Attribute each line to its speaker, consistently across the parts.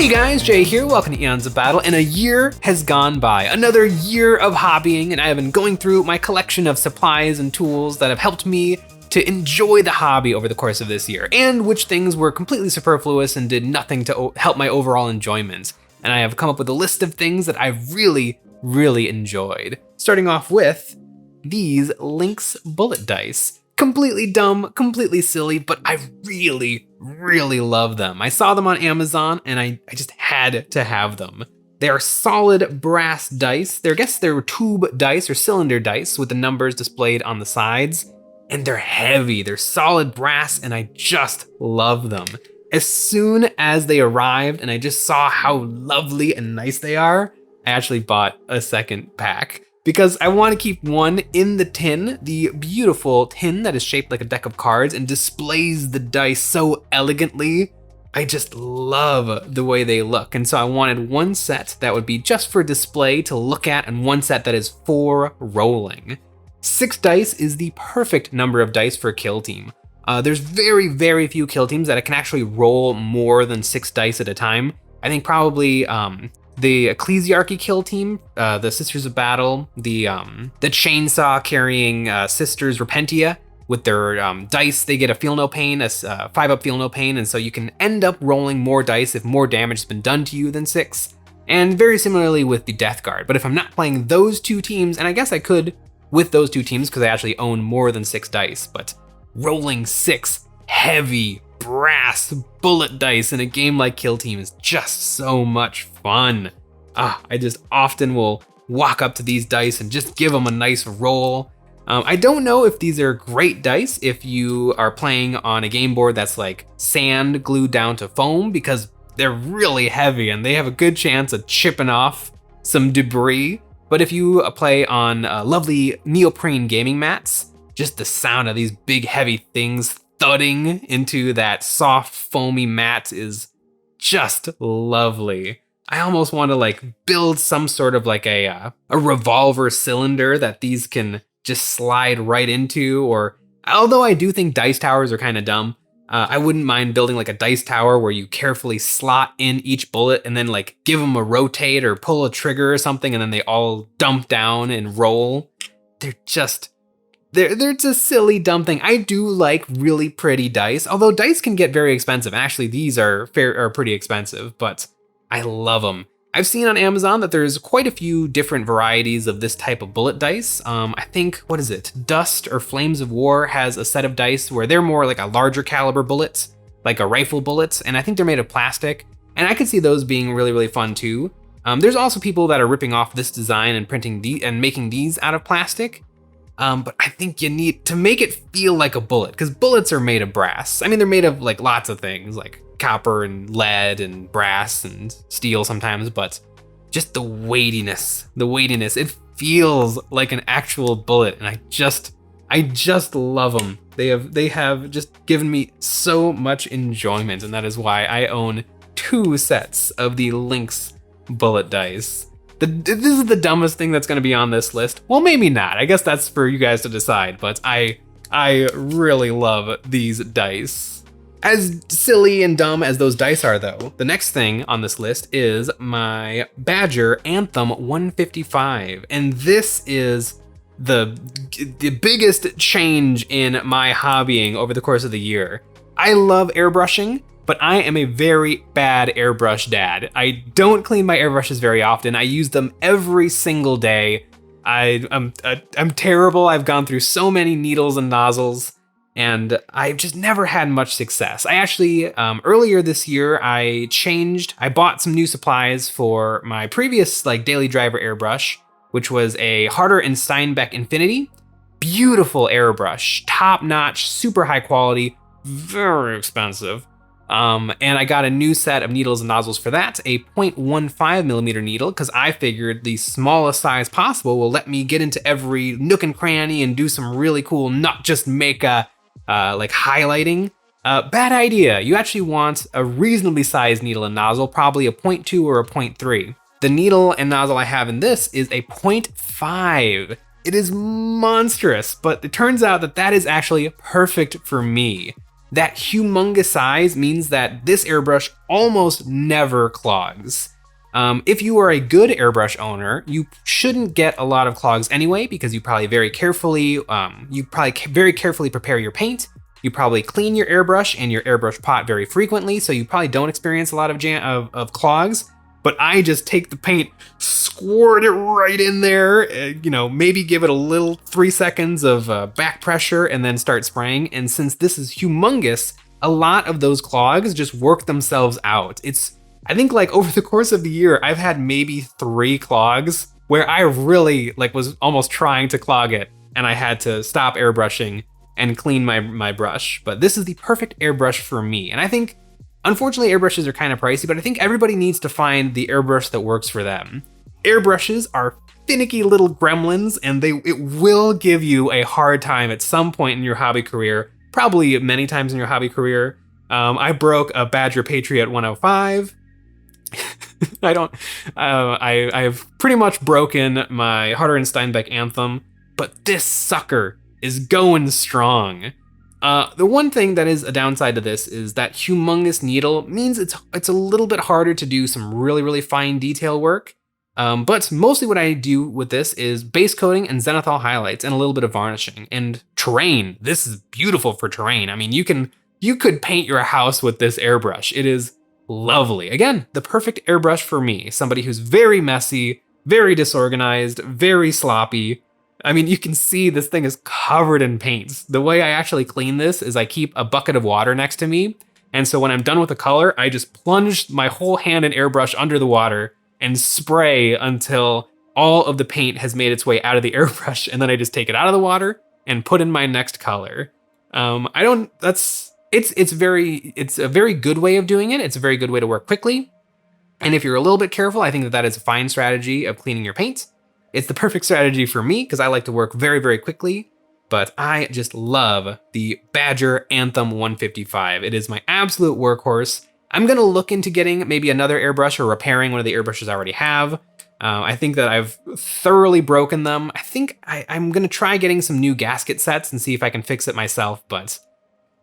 Speaker 1: Hey guys, Jay here, welcome to Eons of Battle, and a year has gone by. Another year of hobbying, and I have been going through my collection of supplies and tools that have helped me to enjoy the hobby over the course of this year, and which things were completely superfluous and did nothing to help my overall enjoyment. And I have come up with a list of things that I've really enjoyed. Starting off with these Lynx bullet dice. Completely dumb, completely silly, but I really love them. I saw them on Amazon and I just had to have them. They are solid brass dice. They're tube dice or cylinder dice with the numbers displayed on the sides. And they're heavy, they're solid brass, and I just love them. As soon as they arrived and I just saw how lovely and nice they are, I actually bought a second pack. Because I want to keep one in the tin, the beautiful tin that is shaped like a deck of cards and displays the dice so elegantly. I just love the way they look. And so I wanted one set that would be just for display to look at and one set that is for rolling. 6 dice is the perfect number of dice for a kill team. There's very few kill teams that can actually roll more than 6 dice at a time. I think probably the Ecclesiarchy kill team, the Sisters of Battle, the chainsaw carrying Sisters Repentia with their dice, they get a feel no pain, a 5-up feel no pain, and so you can end up rolling more dice if more damage has been done to you than 6. And very similarly with the Death Guard. But if I'm not playing those two teams, and I guess I could with those two teams because I actually own more than 6 dice, but rolling 6 heavy brass bullet dice in a game like Kill Team is just so much fun. I just often will walk up to these dice and just give them a nice roll. I don't know if these are great dice if you are playing on a game board that's like sand glued down to foam, because they're really heavy and they have a good chance of chipping off some debris. But if you play on lovely neoprene gaming mats, just the sound of these big heavy things thudding into that soft foamy mat is just lovely. I almost want to like build some sort of like a revolver cylinder that these can just slide right into, or although I do think dice towers are kind of dumb, I wouldn't mind building like a dice tower where you carefully slot in each bullet and then like give them a rotate or pull a trigger or something and then they all dump down and roll. They're just a silly, dumb thing. I do like really pretty dice, although dice can get very expensive. Actually, these are pretty expensive, but I love them. I've seen on Amazon that there's quite a few different varieties of this type of bullet dice. I think, what is it? Dust or Flames of War has a set of dice where they're more like a larger caliber bullet, like a rifle bullet, and I think they're made of plastic. And I could see those being really fun too. There's also people that are ripping off this design and printing and making these out of plastic. But I think you need to make it feel like a bullet, because bullets are made of brass. I mean, they're made of like lots of things, like copper and lead and brass and steel sometimes, but just the weightiness, it feels like an actual bullet, and I just love them. They have just given me so much enjoyment, and that is why I own 2 sets of the Lynx bullet dice. This is the dumbest thing that's going to be on this list. Well, maybe not. I guess that's for you guys to decide, but I really love these dice. As silly and dumb as those dice are, though, the next thing on this list is my Badger Anthem 155. And this is the biggest change in my hobbying over the course of the year. I love airbrushing, but I am a very bad airbrush dad. I don't clean my airbrushes very often. I use them every single day. I'm terrible. I've gone through so many needles and nozzles, and I've just never had much success. I actually, earlier this year, I bought some new supplies for my previous like daily driver airbrush, which was a Harder & Steinbeck Infinity. Beautiful airbrush, top notch, super high quality, very expensive. And I got a new set of needles and nozzles for that, a 0.15 millimeter needle, because I figured the smallest size possible will let me get into every nook and cranny and do some really cool, not just make like highlighting. Bad idea. You actually want a reasonably sized needle and nozzle, probably a 0.2 or a 0.3. The needle and nozzle I have in this is a 0.5. It is monstrous, but it turns out that is actually perfect for me. That humongous size means that this airbrush almost never clogs. If you are a good airbrush owner, you shouldn't get a lot of clogs anyway, because you probably very carefully prepare your paint. You probably clean your airbrush and your airbrush pot very frequently, so you probably don't experience a lot of clogs. But I just take the paint, squirt it right in there, maybe give it a little 3 seconds of back pressure and then start spraying. And since this is humongous, a lot of those clogs just work themselves out. I think like over the course of the year, I've had maybe 3 clogs where I really was almost trying to clog it and I had to stop airbrushing and clean my brush. But this is the perfect airbrush for me. And I think, unfortunately, airbrushes are kind of pricey, but I think everybody needs to find the airbrush that works for them. Airbrushes are finicky little gremlins, and it will give you a hard time at some point in your hobby career, probably many times in your hobby career. I broke a Badger Patriot 105. I've pretty much broken my Harder and Steinbeck Anthem, but this sucker is going strong. The one thing that is a downside to this is that humongous needle means it's a little bit harder to do some really, really fine detail work. But mostly what I do with this is base coating and zenithal highlights and a little bit of varnishing. And terrain, this is beautiful for terrain. I mean, you could paint your house with this airbrush. It is lovely. Again, the perfect airbrush for me, somebody who's very messy, very disorganized, very sloppy. I mean, you can see this thing is covered in paints. The way I actually clean this is I keep a bucket of water next to me. And so when I'm done with the color, I just plunge my whole hand and airbrush under the water and spray until all of the paint has made its way out of the airbrush. And then I just take it out of the water and put in my next color. It's a very good way of doing it. It's a very good way to work quickly. And if you're a little bit careful, I think that is a fine strategy of cleaning your paint. It's the perfect strategy for me because I like to work very, very quickly, but I just love the Badger Anthem 155. It is my absolute workhorse. I'm gonna look into getting maybe another airbrush or repairing one of the airbrushes I already have. I think that I've thoroughly broken them. I think I'm gonna try getting some new gasket sets and see if I can fix it myself, but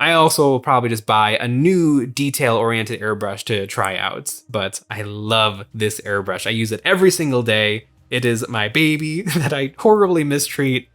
Speaker 1: I also will probably just buy a new detail-oriented airbrush to try out. But I love this airbrush. I use it every single day. It is my baby that I horribly mistreat,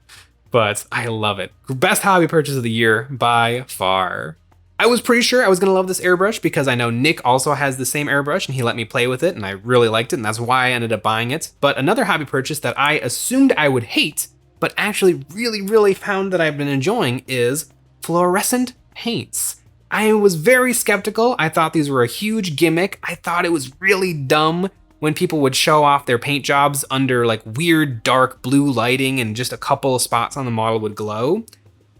Speaker 1: but I love it. Best hobby purchase of the year by far. I was pretty sure I was gonna love this airbrush because I know Nick also has the same airbrush and he let me play with it and I really liked it and that's why I ended up buying it. But another hobby purchase that I assumed I would hate, but actually really, really found that I've been enjoying is fluorescent paints. I was very skeptical. I thought these were a huge gimmick. I thought it was really dumb when people would show off their paint jobs under like weird dark blue lighting and just a couple of spots on the model would glow.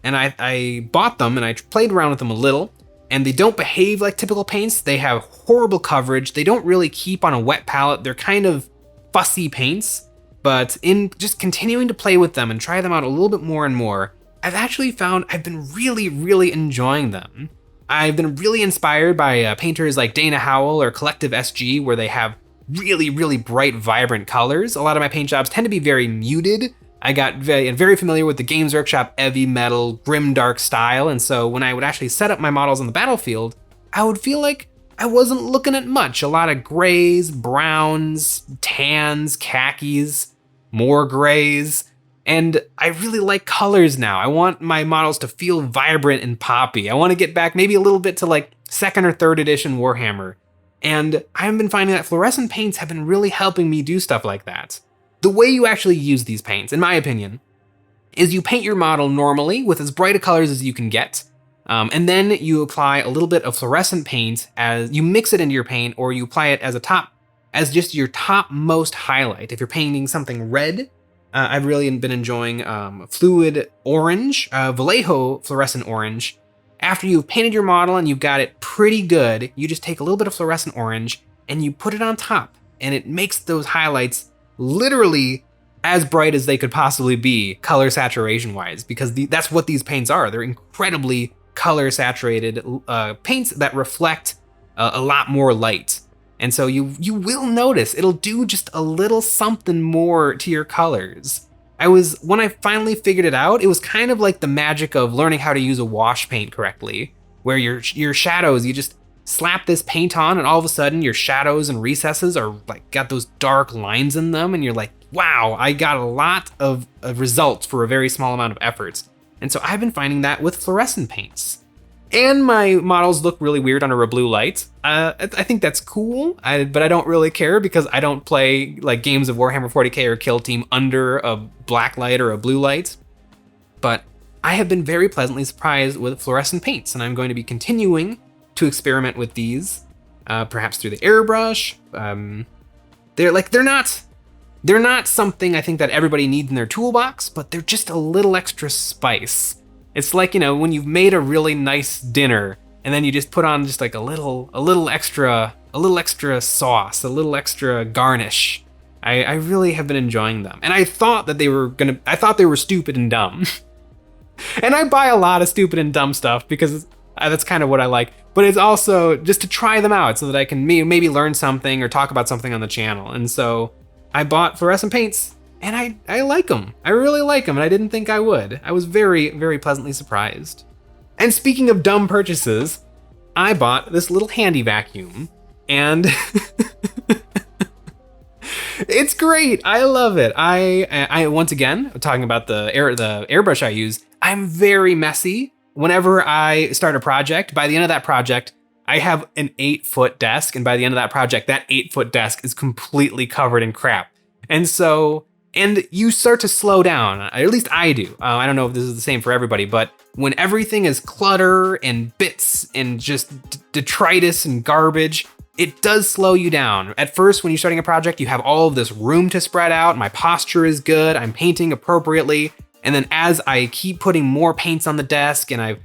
Speaker 1: And I bought them and I played around with them a little, and they don't behave like typical paints. They have horrible coverage. They don't really keep on a wet palette. They're kind of fussy paints, but in just continuing to play with them and try them out a little bit more and more, I've actually found I've been really, really enjoying them. I've been really inspired by painters like Dana Howell or Collective SG, where they have really, really bright, vibrant colors. A lot of my paint jobs tend to be very muted. I got very familiar with the Games Workshop heavy metal, grimdark style, and so when I would actually set up my models on the battlefield, I would feel like I wasn't looking at much. A lot of grays, browns, tans, khakis, more grays, and I really like colors now. I want my models to feel vibrant and poppy. I want to get back maybe a little bit to like 2nd or 3rd edition Warhammer. And I've been finding that fluorescent paints have been really helping me do stuff like that. The way you actually use these paints, in my opinion, is you paint your model normally with as bright a colors as you can get, and then you apply a little bit of fluorescent paint as you mix it into your paint, or you apply it as just your topmost highlight. If you're painting something red, I've really been enjoying Fluid Orange, Vallejo Fluorescent Orange. After you've painted your model and you've got it pretty good, you just take a little bit of fluorescent orange and you put it on top, and it makes those highlights literally as bright as they could possibly be color saturation wise, because that's what these paints are. They're incredibly color saturated paints that reflect a lot more light. And so you will notice it'll do just a little something more to your colors. When I finally figured it out, it was kind of like the magic of learning how to use a wash paint correctly, where your shadows, you just slap this paint on and all of a sudden your shadows and recesses are like got those dark lines in them and you're like, wow, I got a lot of results for a very small amount of efforts. And so I've been finding that with fluorescent paints. And my models look really weird under a blue light. I think that's cool, but I don't really care because I don't play like games of Warhammer 40k or Kill Team under a black light or a blue light. But I have been very pleasantly surprised with fluorescent paints, and I'm going to be continuing to experiment with these, perhaps through the airbrush. They're not something I think that everybody needs in their toolbox, but they're just a little extra spice. It's like, you know, when you've made a really nice dinner and then you just put on just like a little extra sauce, a little extra garnish. I really have been enjoying them. And I thought they were stupid and dumb. And I buy a lot of stupid and dumb stuff because that's kind of what I like. But it's also just to try them out so that I can maybe learn something or talk about something on the channel. And so I bought fluorescent paints. And I like them. I really like them, and I didn't think I would. I was very, very pleasantly surprised. And speaking of dumb purchases, I bought this little handy vacuum, and it's great. I love it. I once again, talking about the airbrush I use, I'm very messy. Whenever I start a project, by the end of that project, I have an 8-foot desk, and by the end of that project, that 8-foot desk is completely covered in crap. And you start to slow down, at least I do. I don't know if this is the same for everybody, but when everything is clutter and bits and just detritus and garbage, it does slow you down. At first, when you're starting a project, you have all of this room to spread out. My posture is good. I'm painting appropriately. And then as I keep putting more paints on the desk and I've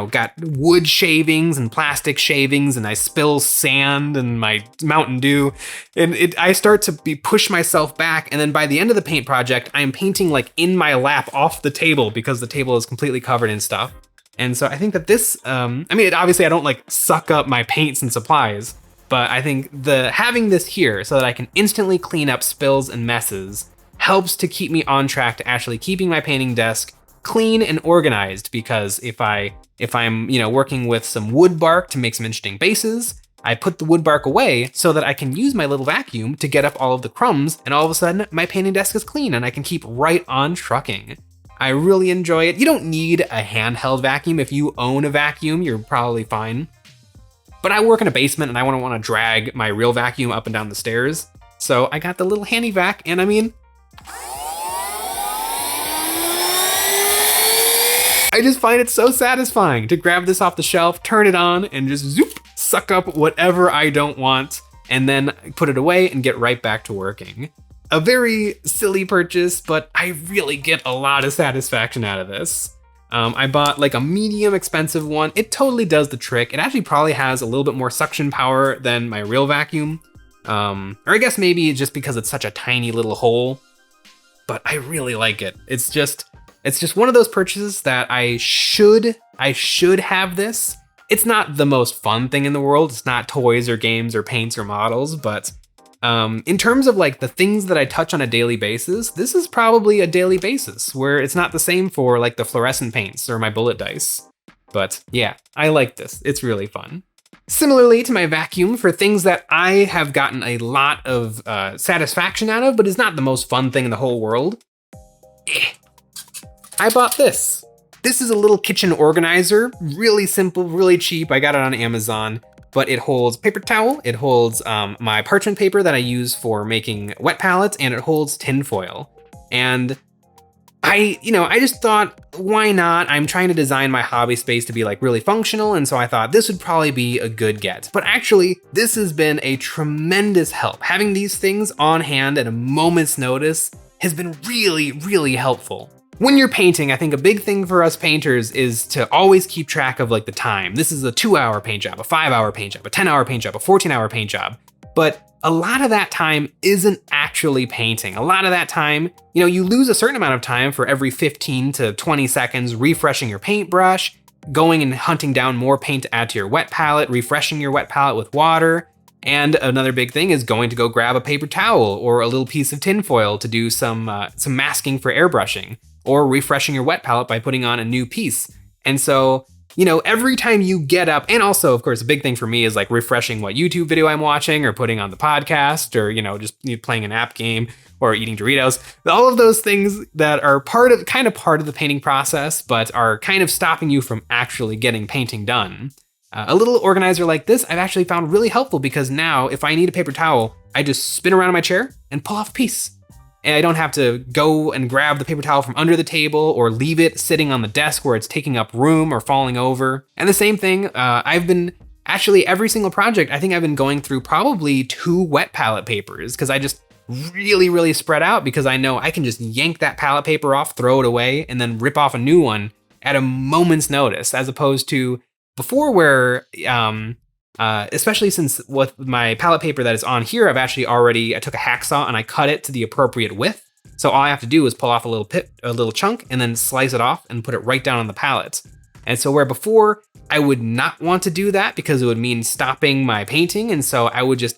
Speaker 1: got wood shavings and plastic shavings and I spill sand and my Mountain Dew and I start to push myself back. And then by the end of the paint project, I'm painting like in my lap off the table because the table is completely covered in stuff. And so I think that this, obviously I don't like suck up my paints and supplies, but I think having this here so that I can instantly clean up spills and messes helps to keep me on track to actually keeping my painting desk clean and organized, because if I'm working with some wood bark to make some interesting bases, I put the wood bark away so that I can use my little vacuum to get up all of the crumbs, and all of a sudden my painting desk is clean and I can keep right on trucking. I really enjoy it. You don't need a handheld vacuum. If you own a vacuum, you're probably fine. But I work in a basement and I wouldn't want to drag my real vacuum up and down the stairs. So I got the little handy vac, and I just find it so satisfying to grab this off the shelf, turn it on, and just zoop, suck up whatever I don't want, and then put it away and get right back to working. A very silly purchase, but I really get a lot of satisfaction out of this. I bought like a medium expensive one. It totally does the trick. It actually probably has a little bit more suction power than my real vacuum. Or I guess maybe just because it's such a tiny little hole, but I really like it. It's just one of those purchases that I should have this. It's not the most fun thing in the world. It's not toys or games or paints or models, but in terms of like the things that I touch on a daily basis, this is probably a daily basis where it's not the same for like the fluorescent paints or my bullet dice. But yeah, I like this. It's really fun. Similarly to my vacuum, for things that I have gotten a lot of satisfaction out of, but is not the most fun thing in the whole world, I bought this. This is a little kitchen organizer, really simple, really cheap. I got it on Amazon, but it holds paper towel, it holds my parchment paper that I use for making wet palettes, and it holds tinfoil. And I just thought, why not? I'm trying to design my hobby space to be like really functional, and so I thought this would probably be a good get. But actually, this has been a tremendous help. Having these things on hand at a moment's notice has been really, really helpful. When you're painting, I think a big thing for us painters is to always keep track of like the time. This is a 2-hour paint job, a 5-hour paint job, a 10-hour paint job, a 14-hour paint job. But a lot of that time isn't actually painting. A lot of that time, you lose a certain amount of time for every 15 to 20 seconds refreshing your paintbrush, going and hunting down more paint to add to your wet palette, refreshing your wet palette with water. And another big thing is going to go grab a paper towel or a little piece of tinfoil to do some masking for airbrushing, or refreshing your wet palette by putting on a new piece. And so every time you get up, and also, of course, a big thing for me is like refreshing what YouTube video I'm watching or putting on the podcast or, just playing an app game or eating Doritos. All of those things that are part of the painting process, but are kind of stopping you from actually getting painting done. A little organizer like this, I've actually found really helpful because now if I need a paper towel, I just spin around in my chair and pull off a piece. And I don't have to go and grab the paper towel from under the table or leave it sitting on the desk where it's taking up room or falling over. And the same thing, I've been actually every single project, I think I've been going through probably 2 wet palette papers because I just really, really spread out because I know I can just yank that palette paper off, throw it away, and then rip off a new one at a moment's notice, as opposed to before where, especially since with my palette paper that is on here, I took a hacksaw and I cut it to the appropriate width. So all I have to do is pull off a little chunk and then slice it off and put it right down on the palette. And so where before I would not want to do that because it would mean stopping my painting. And so I would just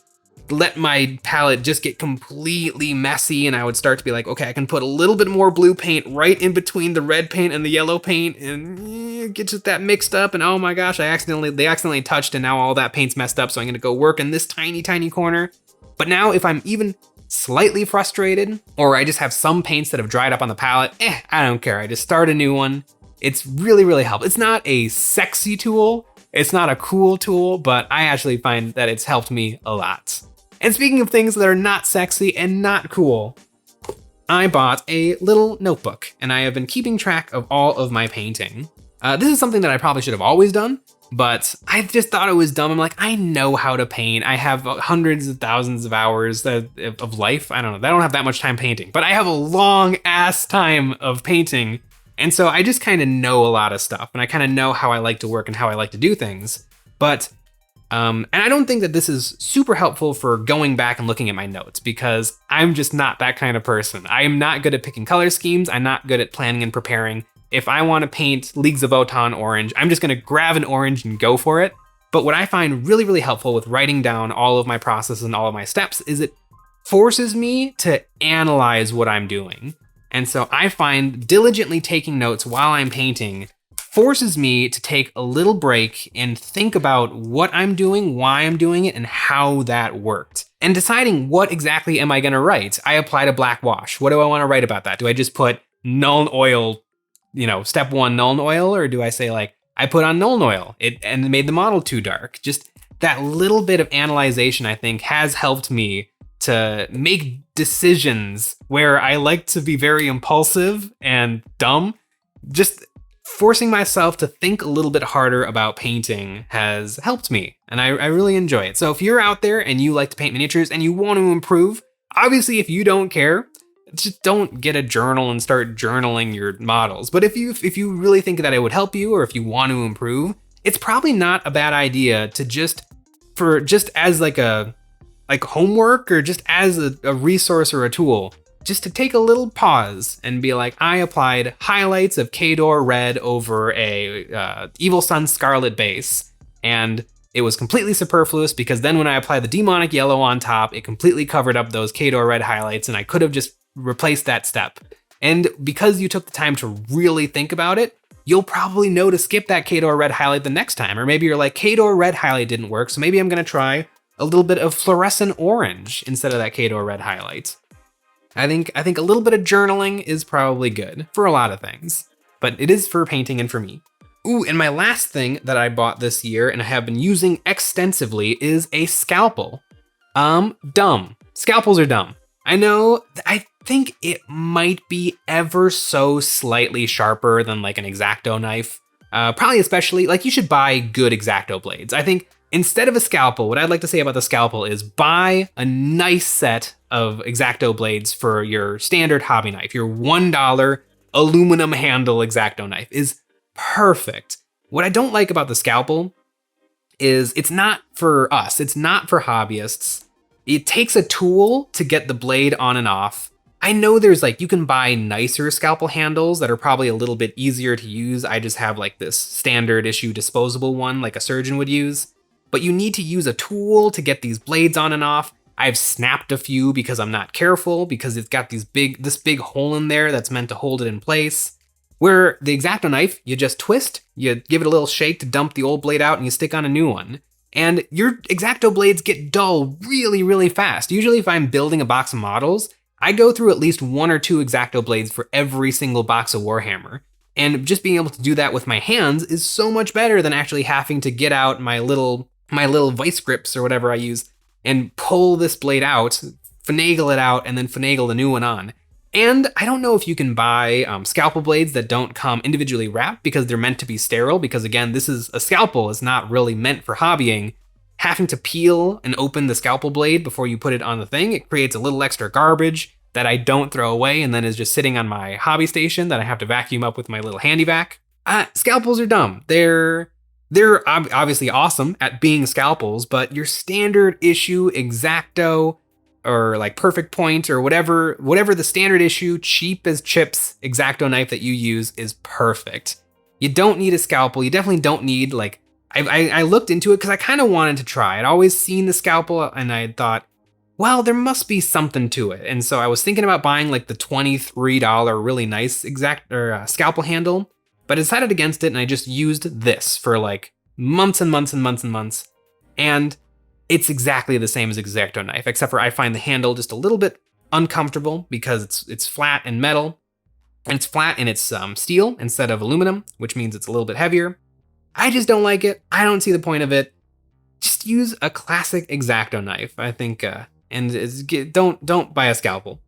Speaker 1: let my palette just get completely messy and I would start to be like, okay, I can put a little bit more blue paint right in between the red paint and the yellow paint and get just that mixed up. And oh my gosh, they accidentally touched and now all that paint's messed up. So I'm gonna go work in this tiny, tiny corner. But now if I'm even slightly frustrated or I just have some paints that have dried up on the palette, I don't care. I just start a new one. It's really, really helpful. It's not a sexy tool. It's not a cool tool, but I actually find that it's helped me a lot. And speaking of things that are not sexy and not cool, I bought a little notebook and I have been keeping track of all of my painting. This is something that I probably should have always done, but I just thought it was dumb. I'm like, I know how to paint. I have hundreds of thousands of hours of life. I don't know. I don't have that much time painting, but I have a long ass time of painting. And so I just kind of know a lot of stuff and I kind of know how I like to work and how I like to do things. But and I don't think that this is super helpful for going back and looking at my notes because I'm just not that kind of person. I am not good at picking color schemes. I'm not good at planning and preparing. If I want to paint Leagues of Votan orange, I'm just going to grab an orange and go for it. But what I find really, really helpful with writing down all of my processes and all of my steps is it forces me to analyze what I'm doing. And so I find diligently taking notes while I'm painting forces me to take a little break and think about what I'm doing, why I'm doing it, and how that worked. And deciding what exactly am I gonna write. I applied a black wash. What do I wanna write about that? Do I just put Nuln Oil, step 1 Nuln Oil, or do I say like, I put on Nuln Oil and it made the model too dark? Just that little bit of analyzation, I think, has helped me to make decisions where I like to be very impulsive and dumb. Just forcing myself to think a little bit harder about painting has helped me, and I really enjoy it. So if you're out there and you like to paint miniatures and you want to improve, obviously if you don't care, just don't get a journal and start journaling your models. But if you really think that it would help you or if you want to improve, it's probably not a bad idea to just as like homework or just as a resource or a tool, just to take a little pause and be like, I applied highlights of Khador red over a Evil Sun scarlet base, and it was completely superfluous because then when I applied the demonic yellow on top, it completely covered up those Khador red highlights and I could have just replaced that step. And because you took the time to really think about it, you'll probably know to skip that Khador red highlight the next time. Or maybe you're like, Khador red highlight didn't work, so maybe I'm gonna try a little bit of fluorescent orange instead of that Khador red highlight. I think a little bit of journaling is probably good for a lot of things, but it is for painting and for me. Ooh, and my last thing that I bought this year and I have been using extensively is a scalpel. Dumb. Scalpels are dumb. I know, I think it might be ever so slightly sharper than like an X-Acto knife. Probably especially, like you should buy good X-Acto blades. I think instead of a scalpel, what I'd like to say about the scalpel is buy a nice set of X-Acto blades for your standard hobby knife. Your $1 aluminum handle X-Acto knife is perfect. What I don't like about the scalpel is it's not for us. It's not for hobbyists. It takes a tool to get the blade on and off. I know there's you can buy nicer scalpel handles that are probably a little bit easier to use. I just have this standard issue disposable one like a surgeon would use. But you need to use a tool to get these blades on and off. I've snapped a few because I'm not careful because it's got this big hole in there that's meant to hold it in place. Where the X-Acto knife, you just twist, you give it a little shake to dump the old blade out, and you stick on a new one. And your X-Acto blades get dull really, really fast. Usually if I'm building a box of models, I go through at least 1 or 2 X-Acto blades for every single box of Warhammer. And just being able to do that with my hands is so much better than actually having to get out my little vice grips or whatever I use and pull this blade out, finagle it out, and then finagle the new one on. And I don't know if you can buy scalpel blades that don't come individually wrapped because they're meant to be sterile, because again, this is a scalpel is not really meant for hobbying. Having to peel and open the scalpel blade before you put it on the thing, it creates a little extra garbage that I don't throw away and then is just sitting on my hobby station that I have to vacuum up with my little handy vac. Scalpels are dumb. They're obviously awesome at being scalpels, but your standard issue X-Acto or like Perfect Point or whatever the standard issue, cheap as chips X-Acto knife that you use is perfect. You don't need a scalpel. You definitely don't need like, I looked into it because I kind of wanted to try. I'd always seen the scalpel and I thought, well, there must be something to it. And so I was thinking about buying like the $23 really nice scalpel handle, but I decided against it and I just used this for like months and months and months and months. And it's exactly the same as X-Acto knife, except for I find the handle just a little bit uncomfortable because it's flat and metal, and it's flat and it's steel instead of aluminum, which means it's a little bit heavier. I just don't like it. I don't see the point of it. Just use a classic X-Acto knife, I think, and don't buy a scalpel.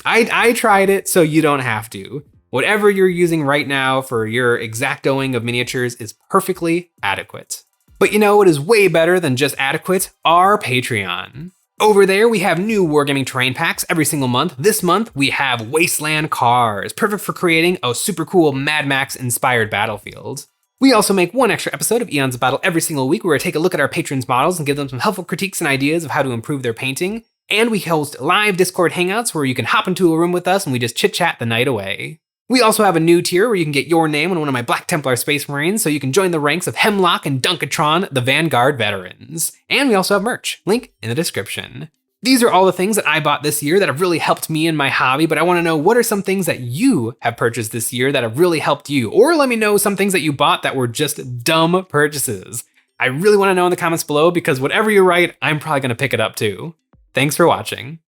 Speaker 1: I tried it, so you don't have to. Whatever you're using right now for your X-Actoing of miniatures is perfectly adequate. But you know what is way better than just adequate? Our Patreon. Over there, we have new Wargaming terrain packs every single month. This month, we have Wasteland Cars, perfect for creating a super cool Mad Max-inspired battlefield. We also make one extra episode of Eons of Battle every single week where we take a look at our patrons' models and give them some helpful critiques and ideas of how to improve their painting. And we host live Discord hangouts where you can hop into a room with us and we just chit-chat the night away. We also have a new tier where you can get your name on one of my Black Templar Space Marines so you can join the ranks of Hemlock and Dunkatron, the Vanguard veterans. And we also have merch, link in the description. These are all the things that I bought this year that have really helped me in my hobby, but I want to know what are some things that you have purchased this year that have really helped you? Or let me know some things that you bought that were just dumb purchases. I really want to know in the comments below because whatever you write, I'm probably going to pick it up too. Thanks for watching.